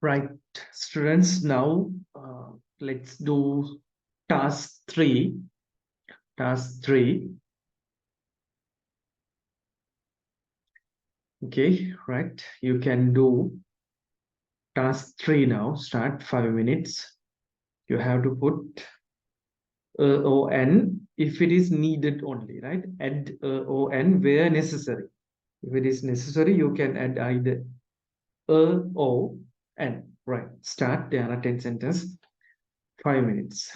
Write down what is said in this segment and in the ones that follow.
Right, students, now let's do task 3. Task 3. Okay, right. You can do task 3 now. Start 5 minutes. You have to put on if it is needed only, right? Add on where necessary. If it is necessary, you can add either o n. Right. Start. There are 10 sentences. 5 minutes.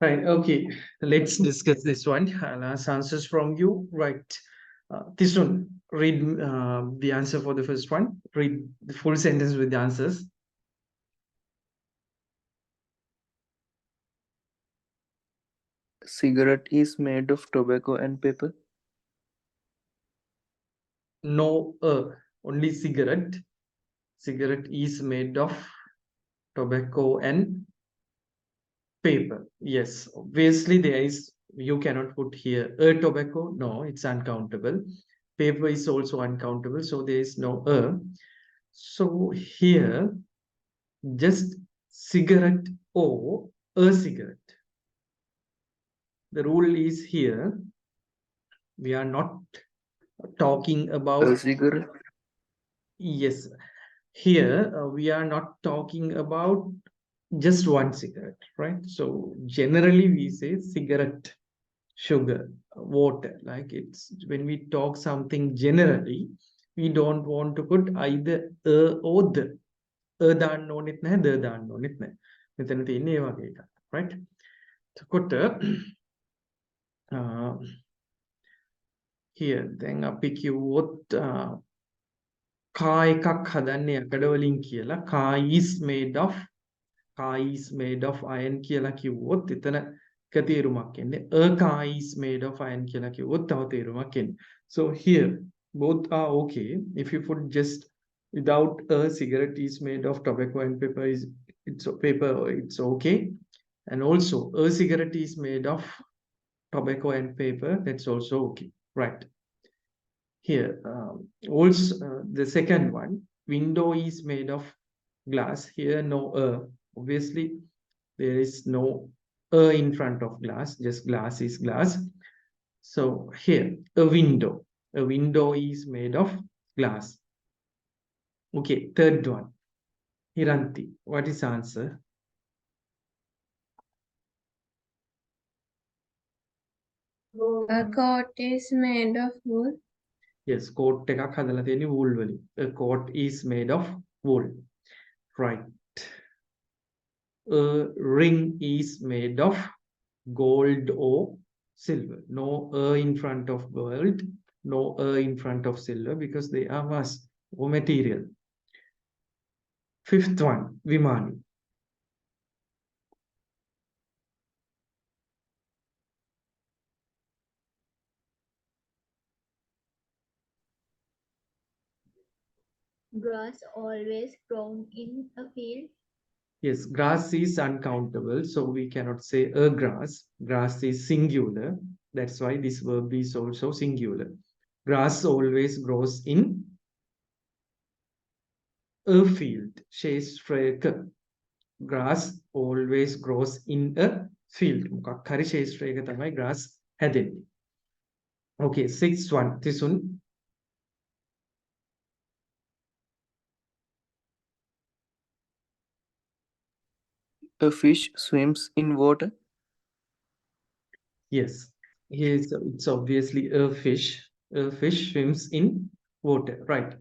Right. Okay. Let's discuss this one. I'll ask answers from you. Right. This one, read the answer for the first one. Read the full sentence with the answers. Cigarette is made of tobacco and paper. No, only cigarette. Cigarette is made of tobacco and Paper. Yes, obviously there is, you cannot put here a tobacco. No, it's uncountable. Paper is also uncountable, so there is no a. So here, just cigarette or a cigarette. The rule is here, we are not talking A about, cigarette. yes, here we are not talking about just one cigarette, right? So generally we say cigarette, sugar, water. Like it's when we talk something generally, we don't want to put either a or the. දාන්න ඕනෙත් නැහැ, ද දාන්න ඕනෙත් නැහැ. මෙතන තියෙන්නේ ඒ වගේ එකක්, right? එතකොට here දැන් අපි කිව්වොත් කා එකක් හදන්නේ යකඩ වලින් කියලා, car is made of, car is made of iron කියලා කිව්වොත් එතන එක තේරුමක් එන්නේ. a car is made of iron කියලා කිව්වොත් තව තේරුමක් එන්නේ. So here both are okay. If you put just without a cigarette is made of tobacco and paper, is it's paper, it's okay. And also a cigarette is made of tobacco and paper, that's also okay, right? Here also the second one, window is made of glass. Here no obviously there is no in front of glass, just glass is glass. So here a window is made of glass. Okay, third one, Hiranti, what is answer? A coat is made of wool. Yes, coat එකක් හදලා තියෙන්නේ wool වලින්. A coat is made of wool, right? A ring is made of gold or silver. No in front of gold, no in front of silver, because they are mass or material. Fifth one, Vimani. Grass always grown in a field. Yes, grass is uncountable, so we cannot say a grass. Grass is singular. That's why this verb is also singular. Grass always grows in a field. Sheshtreka. Grass always grows in a field. මොකක් හරි ශේෂ්ත්‍රයක තමයි grass හැදෙන්නේ. Okay, sixth one, Tisun. A fish swims in water. Yes, here's it's obviously a fish. A fish swims in water, right?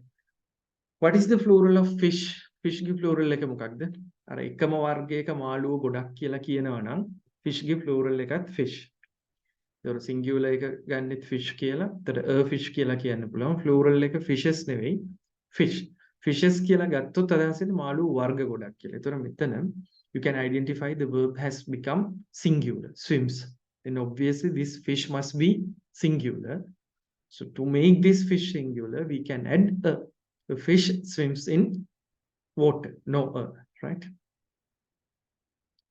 What is the plural of fish? Fish ගේ plural එක මොකක්ද? අර එකම වර්ගයක මාළුව ගොඩක් කියලා කියනවා නම් fish ගේ plural එකත් fish. ඒතර singular එක ගන්නෙත් fish කියලා. ඒතර a fish කියලා කියන්න පුළුවන්. Plural එක fishes නෙවෙයි, fish. Fishes කියලා ගත්තොත් අදහස් වෙන්නේ මාළු වර්ග ගොඩක් කියලා. ඒතර මෙතන you can identify the verb has become singular, swims. Then obviously this fish must be singular. So to make this fish singular, we can add a. The fish swims in water, no earth, right?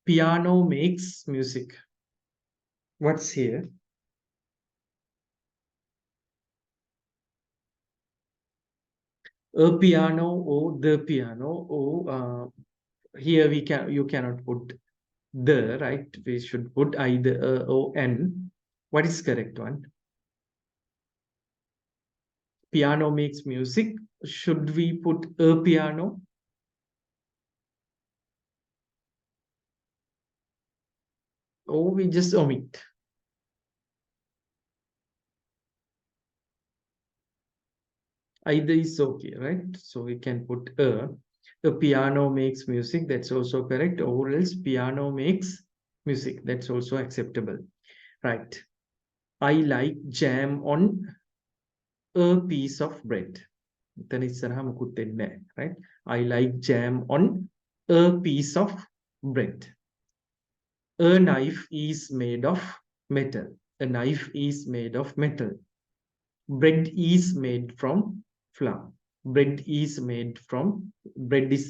Piano makes music. What's here? A piano or the piano, or here you cannot put the, right? We should put either a or n. What is correct one? Piano makes music. Should we put a piano? Or we just omit? Either is okay, right? So we can put a. The piano makes music, that's also correct. Or else piano makes music, that's also acceptable, right? I like jam on a piece of bread. Then it's right? I like jam on a piece of bread. A knife is made of metal. A knife is made of metal. Bread is made from flour. Bread is made from, bread is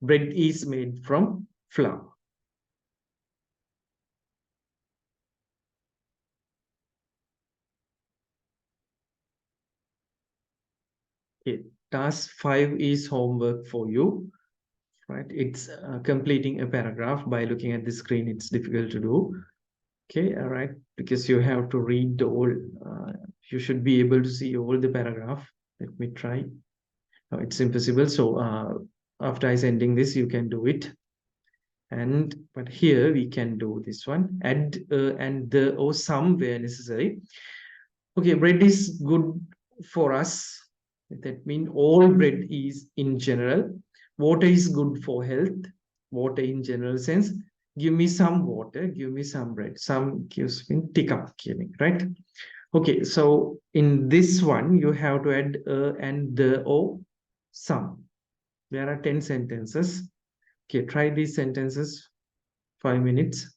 bread is made from flour. task 5 is homework for you, right? It's completing a paragraph. By looking at the screen, it's difficult to do. Okay, all right, because you have to read the whole, you should be able to see all the paragraph. Let me try. No, it's impossible. So after I sending this, you can do it. And but here we can do this one, add and the or some where necessary. Okay, bread is good for us. That means all bread is in general. Water is good for health. Water in general sense. Give me some water, give me some bread. Some gives me tick up, right? Okay, so in this one, you have to add and the or some. There are 10 sentences. Okay, try these sentences, 5 minutes.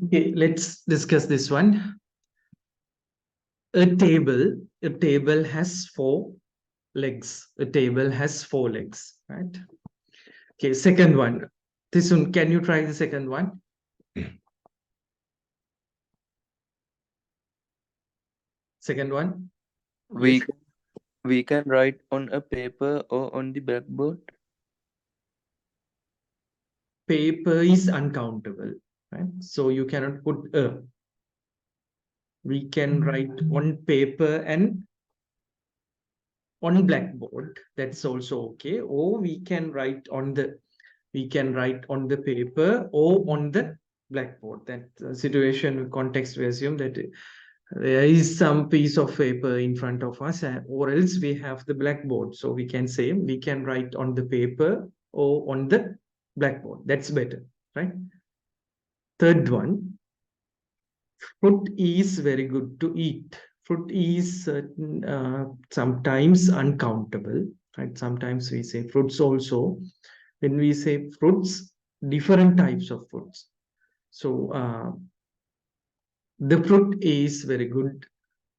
Okay, let's discuss this one. A table has four legs. A table has four legs, right? Okay, second one. This one, can you try the second one? Second one. We Yes. we can write on a paper or on the blackboard. Paper is uncountable, right? So you cannot put a. We can write on paper and on blackboard. That's also okay. Or we can write on the paper or on the blackboard. That situation context we assume that there is some piece of paper in front of us, or else we have the blackboard. So we can say we can write on the paper or on the blackboard. That's better, right? Third one, fruit is very good to eat. Fruit is sometimes uncountable, right? Sometimes we say fruits also. When we say fruits, different types of fruits. So the fruit is very good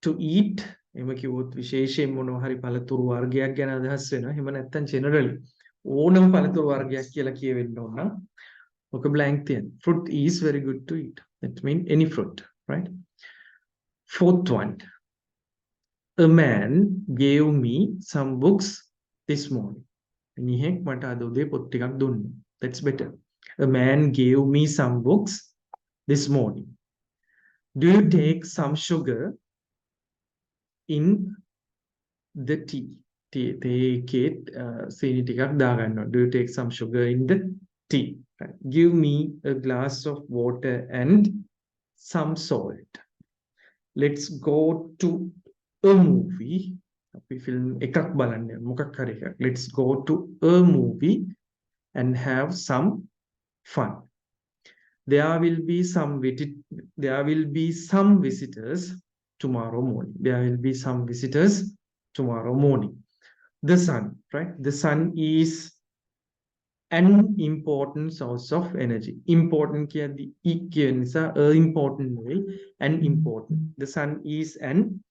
to eat. එම කිව්වොත් විශේෂයෙන් මොනවා හරි පළතුරු වර්ගයක් ගැන අදහස් වෙනවා. එහෙම නැත්නම් ජෙනරලි ඕනම පළතුරු වර්ගයක් කියලා කියවෙන්න ඕන නම් ඔක blank තියෙන. Fruit is very good to eat. That means any fruit, right? Fourth one. A man gave me some books this morning. මිනිහෙක් මට අද උදේ පොත් ටිකක් දුන්නා. That's better. A man gave me some books this morning. Do you take some sugar in the tea? තේකේ සීනි ටිකක් දාගන්නවා. Do you take some sugar in the tea? Right. Give me a glass of water and some salt. Let's go to a movie. අපි film එකක් බලන්න මොකක් හරි එකක්. Let's go to a movie and have some fun. There will be some visitors tomorrow morning. There will be some visitors tomorrow morning. The sun, right? The sun is an important source of energy. Important කියන්නේ නිසා important way and important. The sun is an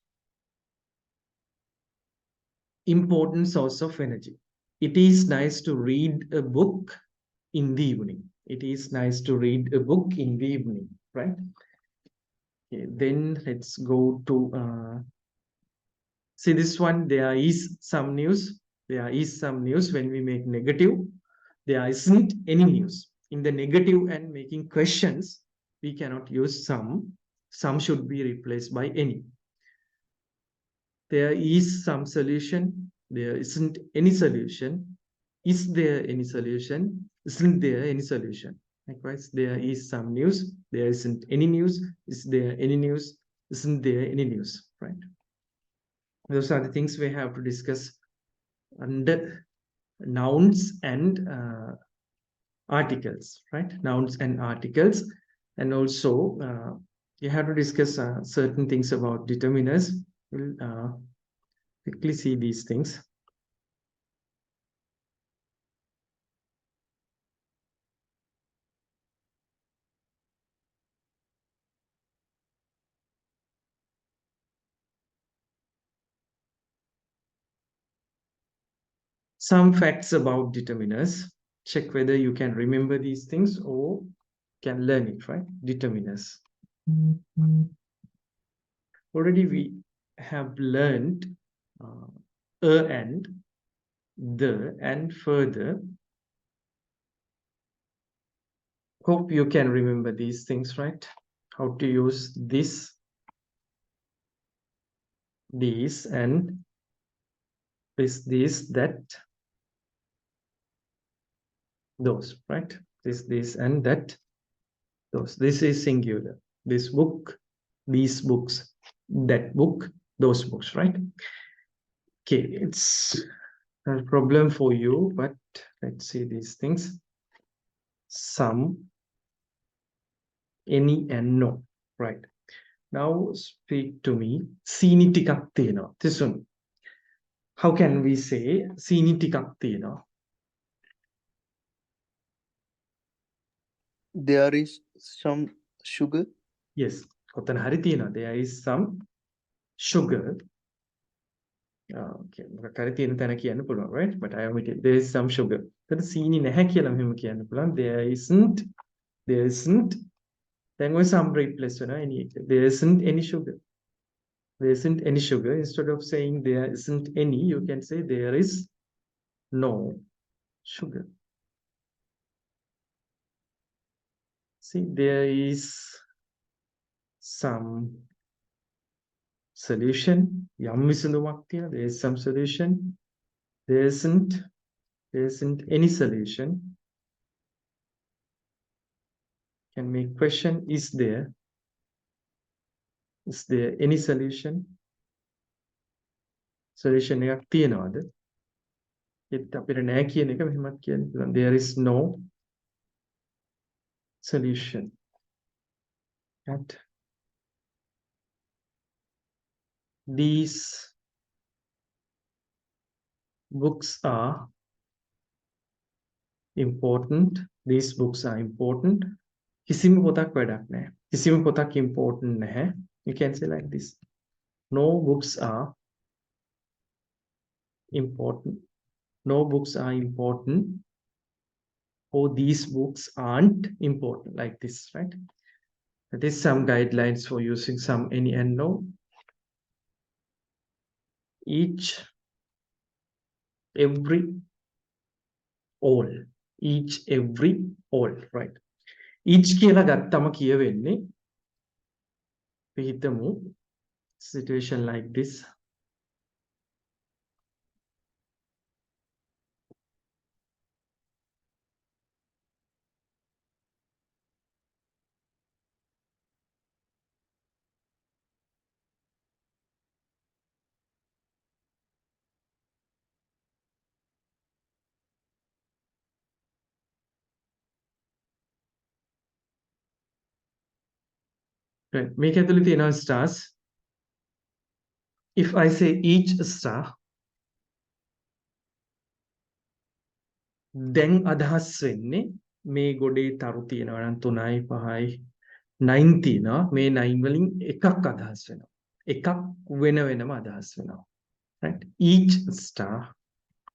important source of energy. It is nice to read a book in the evening. It is nice to read a book in the evening, right? Okay, then let's go to see this one. There is some news. There is some news. When we make negative, there isn't any news. In the negative and making questions, we cannot use some. Some should be replaced by any. There is some solution. There isn't any solution. Is there any solution? Isn't there any solution? Likewise, there is some news. There isn't any news. Is there any news? Isn't there any news? Right? Those are the things we have to discuss under nouns and articles, right? Nouns and articles. And also, you have to discuss certain things about determiners. We'll quickly see these things. Some facts about determiners. Check whether you can remember these things or can learn it, right? Determiners. Already we have learned a and the and further. Hope you can remember these things, right? How to use this, these, and this, that, those, right? This, and that, those. This is singular. This book, these books, that book, those books, right? Okay, it's a problem for you, but let's see these things. Some, any, and no, right? Now speak to me. Sini tikak තියෙනවා. This one. How can we say sini tikak තියෙනවා? There is some sugar. Yes. ඔතන හරි තියෙනවා. There is some sugar. Okay. මොකක් හරි තියෙන තැන කියන්න පුළුවන්, right? But I omitted. There is some sugar. එතන සීනි නැහැ කියලා මෙහෙම කියන්න පුළුවන්. There isn't. Then ඔය some replace වෙනවා. There isn't any sugar. There isn't any sugar. Instead of saying there isn't any, you can say there is no sugar. See, there is some solution. යම් විසඳුමක් තියෙනවා. There is some solution. There isn't any solution. Can make question, is there any solution? Solution එකක් තියෙනවද? ඒත් අපිට නැහැ කියන එක මෙහෙමත් කියන්න පුළුවන්. There is no solution. Right? These books are important. These books are important. කිසිම පොතක් වැඩක් නැහැ. කිසිම පොතක් important නැහැ. You can say like this. No books are important. No books are important. Or these books aren't important. Like this, right? That is some guidelines for using some, any, and no. Each, every, all. Each, every, all. Right? Each කියලා ගත්තම කියවෙන්නේ පිහිටමු situation like this. Right. මේක ඇතුලේ තියෙනවා stars. If I say each star, then අදහස් වෙන්නේ මේ ගොඩේ තරු තියෙනවා නම් 3යි 5යි 9 තියෙනවා. මේ 9 වලින් එකක් අදහස් වෙනවා. එකක් වෙන වෙනම අදහස් වෙනවා. Right? Each star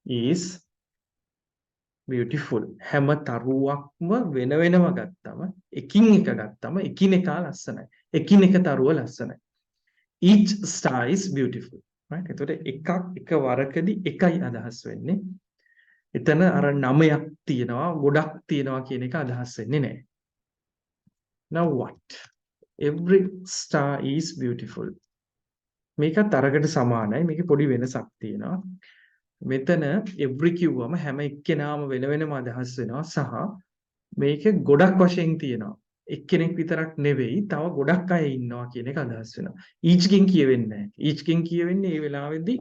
is beautiful. හැම තරුවක්ම වෙන වෙනම ගත්තම එකින් එක ගත්තම එකිනෙකා ලස්සනයි. එකිනෙක තරුව ලස්සනයි. Each star is beautiful. Right? එතකොට එකක් එක වරකදී එකයි අදහස් වෙන්නේ. එතන අර 9ක් තියෙනවා ගොඩක් තියෙනවා කියන එක අදහස් වෙන්නේ නැහැ. Now what? Every star is beautiful. මේකත් අරකට සමානයි. මේකේ පොඩි වෙනසක් තියෙනවා. මෙතන every කිව්වම හැම එක්කෙනාම වෙන වෙනම අදහස් වෙනවා සහ මේකේ ගොඩක් වශයෙන් තියෙනවා. එක්කෙනෙක් විතරක් නෙවෙයි තව ගොඩක් අය ඉන්නවා කියන එක අදහස් වෙනවා. each ගෙන් කියවෙන්නේ නැහැ. each ගෙන් කියවෙන්නේ මේ වෙලාවේදී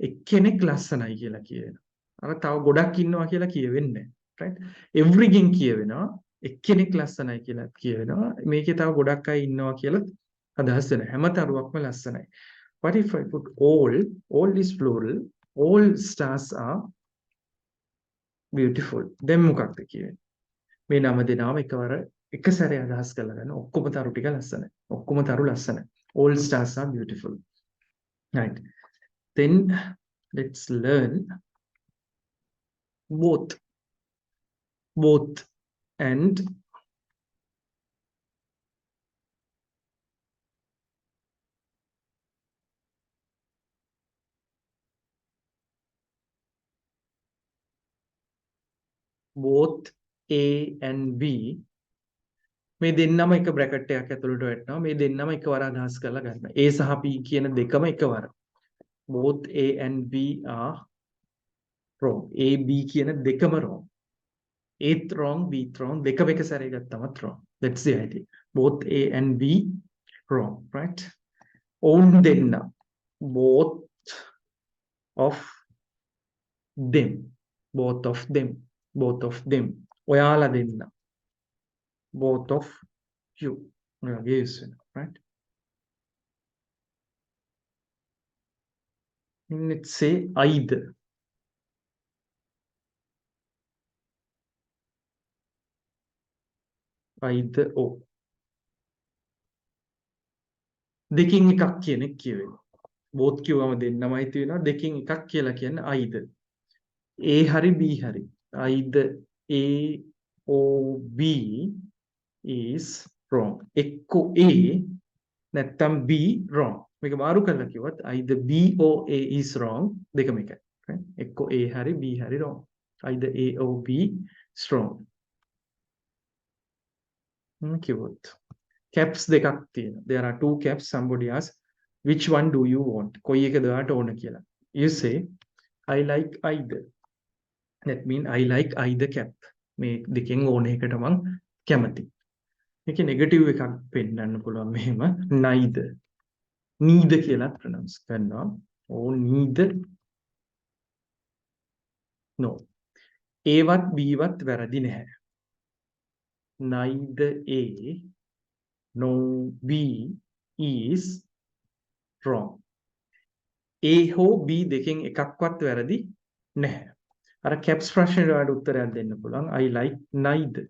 එක්කෙනෙක් ලස්සනයි කියලා කියවෙනවා. අර තව ගොඩක් ඉන්නවා කියලා කියවෙන්නේ නැහැ. right? every ගෙන් කියවෙනවා එක්කෙනෙක් ලස්සනයි කියලා කියවෙනවා. මේකේ තව ගොඩක් අය ඉන්නවා කියලා අදහස් වෙනවා. හැම තරුවක්ම ලස්සනයි. What if I put all is plural, all stars are beautiful. Then මොකක්ද කියවෙන්නේ? මේ නම දෙනාම එකවර එක සැරේ අදහස් කරලා ගන්න. ඔක්කොම තරු ටික ලස්සනයි. ඔක්කොම තරු ලස්සනයි. All stars are beautiful. Right. Then let's learn both and both A and B මේ දෙන්නම එක බ්‍රැකට් එකක් ඇතුළට වැටෙනවා. මේ දෙන්නම එකවර අදහස් කරලා ගන්න. A සහ B කියන දෙකම එකවර. Both A and B are wrong. A B කියන දෙකම wrong. Ath wrong, Bth wrong. දෙකම එක සැරේ ගත්තමත් wrong. That's the idea. Both A and B wrong, right? ඔවුන් දෙන්න. Both of them. Both of them. Both of them. ඔයාලා දෙන්න. Both of you. Yes, right? Let's say either. Either or. දෙකින් එකක් කියන එක කියවෙනවා. both කිව්වම දෙන්නමයි තියෙනවා. දෙකින් එකක් කියලා කියන්නේ either. A hari B hari. Either A or B is wrong. එක්කෝ A නැත්තම් B wrong. මේක මාරු කරලා කිව්වත් either B or A is wrong දෙකම එකයි. right? එක්කෝ A hari B hari wrong. Either A or B is wrong. කිව්වොත් caps දෙකක් තියෙනවා. There are two caps. Somebody asks which one do you want? කොයි එකද ඔයාට ඕන කියලා. You say I like either. That means I like either cap. මේ දෙකෙන් ඕන එකට මං කැමතියි. මේකේ නෙගටිව් එකක් පෙන්නන්න පුළුවන් මෙහෙම neither. neither කියලා pronounce කරනවා. or neither. No. A වත් B වත් වැරදි නැහැ. Neither A nor B is wrong. A හෝ B දෙකෙන් එකක්වත් වැරදි නැහැ. අර caps ප්‍රශ්නෙට ඔයාලට උත්තරයක් දෙන්න පුළුවන්. I like neither.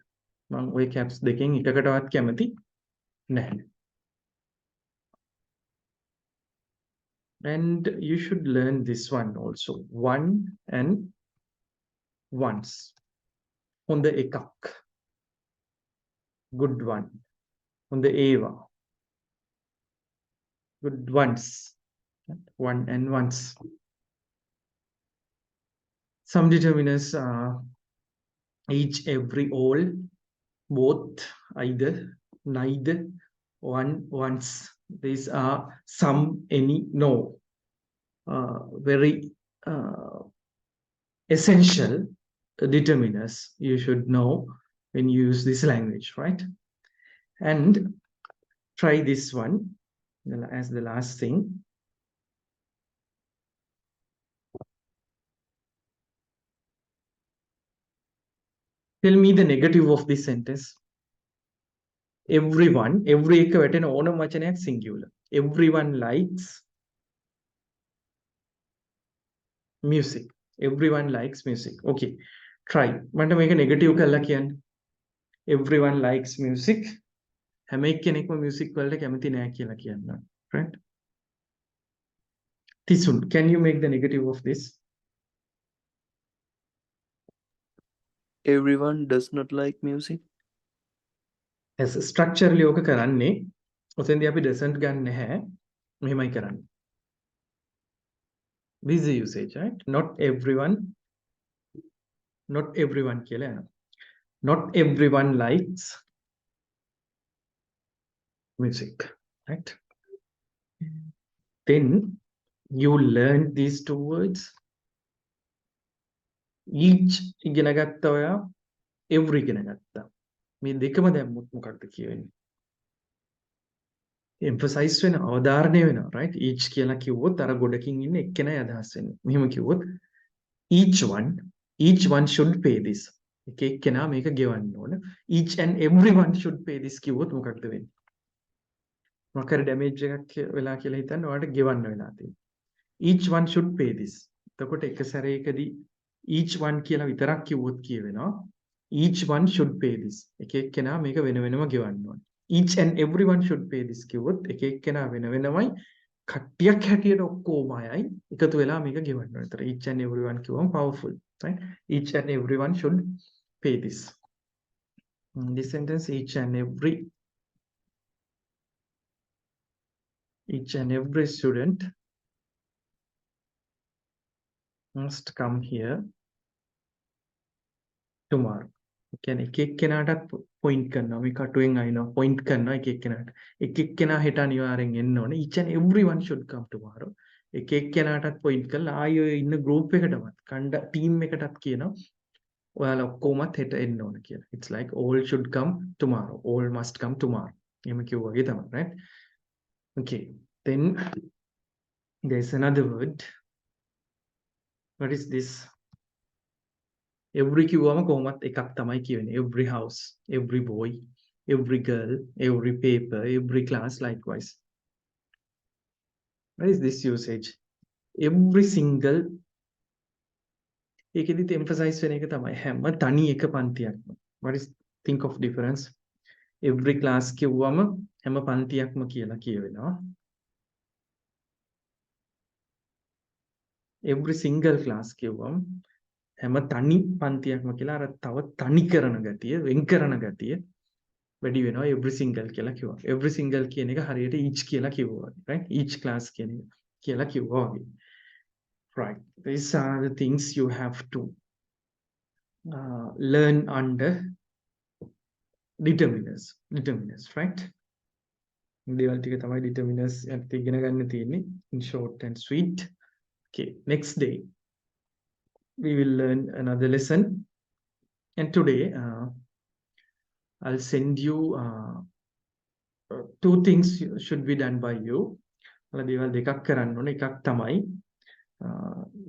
මම ওই caps දෙකෙන් එකකටවත් කැමති නැහැ. And you should learn this one also. One and once. හොඳ එකක්. Good one. හොඳ ඒවා. Good ones. One and once. Some determiners are each, every, all, both, either, neither, one, once. These are some, any, no. Very essential determiners you should know when you use this language, right? And try this one as the last thing. Tell me the negative of this sentence. Everyone, every එක වැටෙන ඕනම වචනයක් singular. Everyone likes music. Everyone likes music. Okay. Try. මට මේක negative කරලා කියන්න. Everyone likes music. හැම එක්කෙනෙක්ම music වලට කැමති නෑ කියලා කියන්න. Right? Tisun, can you make the negative of this? Everyone does not like music. As structurally ඕක කරන්නේ ඔතෙන්දී අපි doesn't ගන්න නැහැ. මෙහෙමයි කරන්නේ. This is the usage, right? Not everyone කියලා යනවා. Not everyone likes music, right? Then you learn these two words. Each ඉගෙන ගත්ත ඔයා every ඉගෙන ගත්තා. මේ දෙකම දැම්මොත් මොකක්ද කියවෙන්නේ? emphasize වෙන අවධාරණය වෙනවා, right? Each කියලා කිව්වොත් අර ගොඩකින් ඉන්න එක්කෙනයි අදහස් වෙන්නේ. මෙහෙම කිව්වොත් each one should pay this. එක එක්කෙනා මේක ගෙවන්න ඕන. Each and everyone should pay this කිව්වොත් මොකක්ද වෙන්නේ? මොකක් හරි damage එකක් වෙලා කියලා හිතන්න ඔයාලට ගෙවන්න වෙලා තියෙනවා. Each one should pay this. එතකොට එක සැරේකදී each one කියලා විතරක් කිව්වොත් කියවෙනවා each one should pay this. එක එක්කෙනා මේක වෙන වෙනම ගෙවන්න ඕන. Each and everyone should pay this කිව්වොත් එක එක්කෙනා වෙන වෙනමයි කට්ටියක් හැටියට ඔක්කොම අයයි එකතු වෙලා මේක ගෙවන්න ඕන. ඒතර each and everyone කිව්වම powerful, right? Each and everyone should pay this. This sentence each and every student must come here tomorrow. කියන්නේ එක එක්කෙනාටත් point කරනවා. මේ කටුවෙන් අයිනවා point කරනවා එක එක්කෙනාට. එක එක්කෙනා හෙට අනිවාර්යෙන් එන්න ඕනේ. Each and everyone should come tomorrow. එක එක්කෙනාටත් point කරලා ආයෙ ඔය ඉන්න group එකටවත් team එකටත් කියනවා ඔයාලා ඔක්කොමත් හෙට එන්න ඕන කියලා. It's like all should come tomorrow. All must come tomorrow. එහෙම කිව්වා තමයි, right? Okay. Then there's another word. What is this? Every කිව්වම කොහොමත් එකක් තමයි කියවෙන්නේ. Every house, every boy, every girl, every paper, every class likewise. What is this usage? Every single ඒකෙදිත් emphasize වෙන එක තමයි හැම තනි එක පන්තියක්ම. What is think of difference? Every class කිව්වම හැම පන්තියක්ම කියලා කියවෙනවා. every single class කිව්වම හැම තනි පන්තියක්ම කියලා අර තව තනි කරන ගතිය වෙන් කරන ගතිය වැඩි වෙනවා every single කියලා කිව්වා. every single කියන එක හරියට each කියලා කිව්වා වගේ, right? each class කියන එක කියලා කිව්වා වගේ. Right. These are the things you have to learn under determiners. Determiners, right? දේවල් ටික තමයි determiners එකත් ඉගෙන ගන්න තියෙන්නේ in short and sweet. Okay, next day we will learn another lesson, and today I'll send you two things should be done by you. දේවල් දෙකක් කරන්න ඕනේ. එකක් තමයි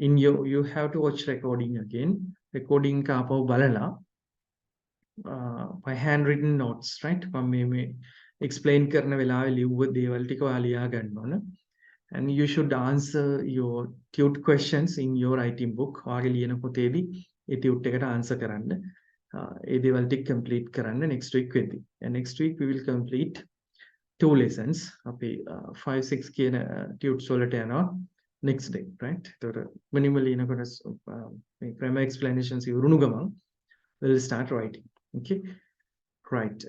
in you have to watch recording again. Recording එක ආපහු බලලා by handwritten notes, right? මම මේ explain කරන වෙලාවේ ලිව්ව දේවල් ටික ඔයා ලියා ගන්න ඕන. And you should answer your tute questions in your writing book. ඔයාගේ ලියන පොතේදී ඒ tute එකට answer කරන්න. ඒ දේවල් ටික complete කරන්න next week වෙද්දී. And next week we will complete 2 lessons. අපි 5-6 කියන tutes වලට යනවා next day, right? ඒතර minimally එනකොට මේ grammar explanations ඉවරුණු ගමන් we'll start writing. Okay, right.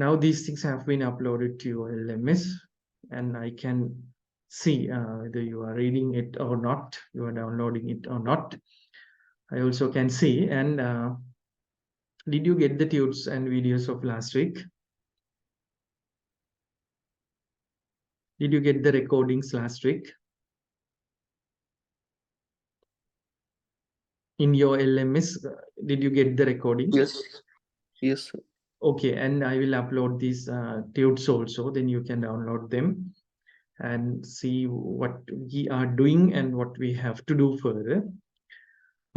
Now these things have been uploaded to your LMS, and I can see whether you are reading it or not, you are downloading it or not. I also can see. And did you get the tutes and videos of last week? Did you get the recordings last week in your LMS? Did you get the recording? Yes. Yes, sir. Okay, and I will upload these tutes also, then you can download them and see what we are doing and what we have to do further.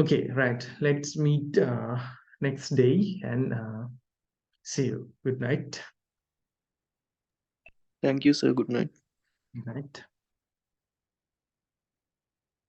Okay, right. Let's meet next day, and see you. Good night. Thank you, sir. Good night. Good night.